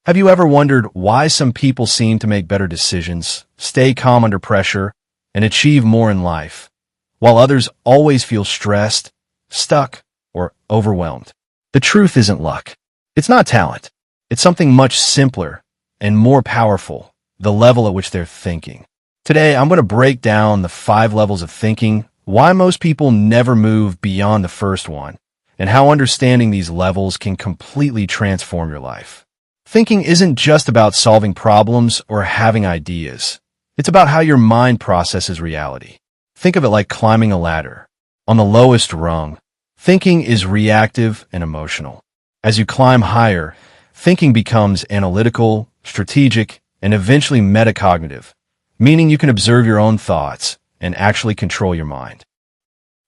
Have you ever wondered why some people seem to make better decisions, stay calm under pressure, and achieve more in life, while others always feel stressed, stuck, or overwhelmed? The truth isn't luck. It's not talent. It's something much simpler and more powerful, the level at which they're thinking. Today, I'm going to break down the 5 levels of thinking, why most people never move beyond the first one, and how understanding these levels can completely transform your life. Thinking isn't just about solving problems or having ideas. It's about how your mind processes reality. Think of it like climbing a ladder. On the lowest rung, thinking is reactive and emotional. As you climb higher, thinking becomes analytical, strategic, and eventually metacognitive, meaning you can observe your own thoughts and actually control your mind.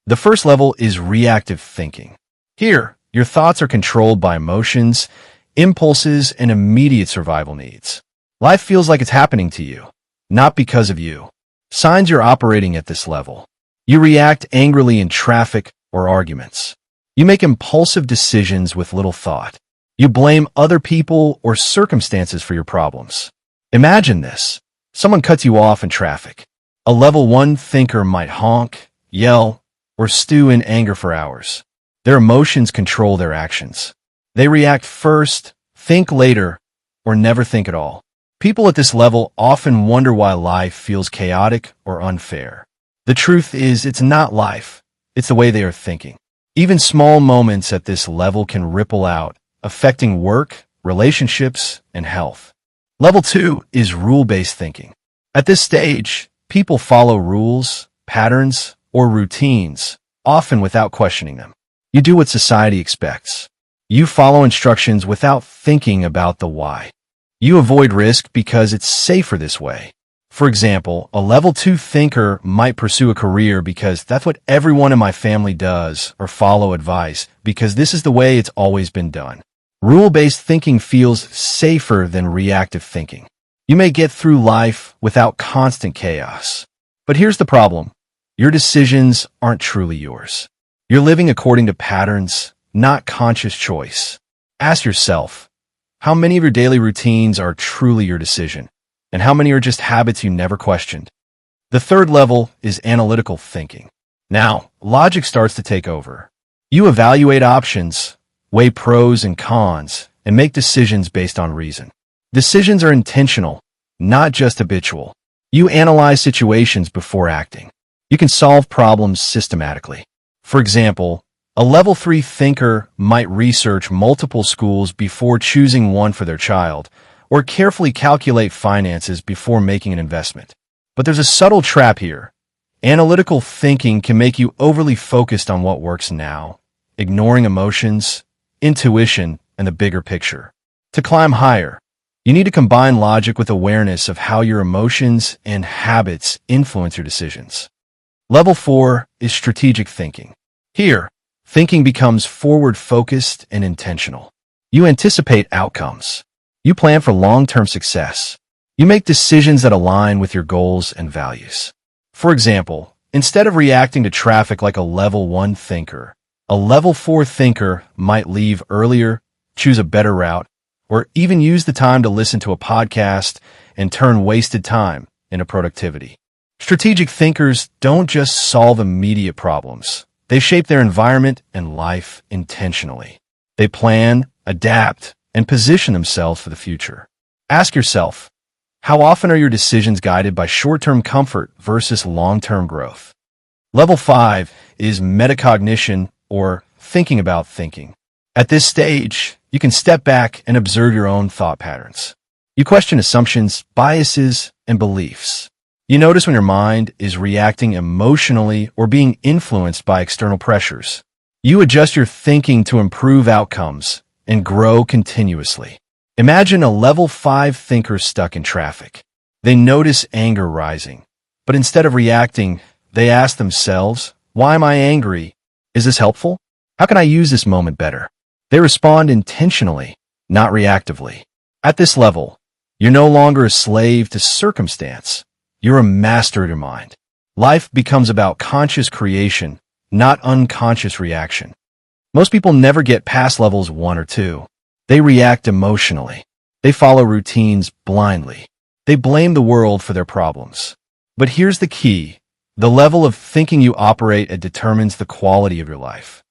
The first level is reactive thinking. Here, your thoughts are controlled by emotions, impulses, and immediate survival needs. Life feels like it's happening to you, not because of you. Signs you're operating at this level. You react angrily in traffic or arguments. You make impulsive decisions with little thought. You blame other people or circumstances for your problems. Imagine this. Someone cuts you off in traffic. A level 1 thinker might honk, yell, or stew in anger for hours. Their emotions control their actions. They react first, think later, or never think at all. People at this level often wonder why life feels chaotic or unfair. The truth is, it's not life. It's the way they are thinking. Even small moments at this level can ripple out, affecting work, relationships, and health. Level 2 is rule-based thinking. At this stage, people follow rules, patterns, or routines, often without questioning them. You do what society expects. You follow instructions without thinking about the why. You avoid risk because it's safer this way. For example, a level 2 thinker might pursue a career because that's what everyone in my family does, or follow advice because this is the way it's always been done. Rule-based thinking feels safer than reactive thinking. You may get through life without constant chaos. But here's the problem. Your decisions aren't truly yours. You're living according to patterns, not conscious choice. Ask yourself, how many of your daily routines are truly your decision, and how many are just habits you never questioned? The third level is analytical thinking. Now, logic starts to take over. You evaluate options, weigh pros and cons, and make decisions based on reason. Decisions are intentional, not just habitual. You analyze situations before acting. You can solve problems systematically. For example, a level 3 thinker might research multiple schools before choosing one for their child, or carefully calculate finances before making an investment. But there's a subtle trap here. Analytical thinking can make you overly focused on what works now, ignoring emotions, intuition, and the bigger picture. To climb higher, you need to combine logic with awareness of how your emotions and habits influence your decisions. Level 4 is strategic thinking. Here, thinking becomes forward-focused and intentional. You anticipate outcomes. You plan for long-term success. You make decisions that align with your goals and values. For example, instead of reacting to traffic like a level 1 thinker, a level 4 thinker might leave earlier, choose a better route, or even use the time to listen to a podcast and turn wasted time into productivity. Strategic thinkers don't just solve immediate problems. They shape their environment and life intentionally. They plan, adapt, and position themselves for the future. Ask yourself, how often are your decisions guided by short-term comfort versus long-term growth? Level 5 is metacognition, or thinking about thinking. At this stage, you can step back and observe your own thought patterns. You question assumptions, biases, and beliefs. You notice when your mind is reacting emotionally or being influenced by external pressures. You adjust your thinking to improve outcomes and grow continuously. Imagine a level 5 thinker stuck in traffic. They notice anger rising, but instead of reacting, they ask themselves, why am I angry? Is this helpful? How can I use this moment better? They respond intentionally, not reactively. At this level, you're no longer a slave to circumstance. You're a master of your mind. Life becomes about conscious creation, not unconscious reaction. Most people never get past levels 1 or 2. They react emotionally. They follow routines blindly. They blame the world for their problems. But here's the key. The level of thinking you operate at determines the quality of your life.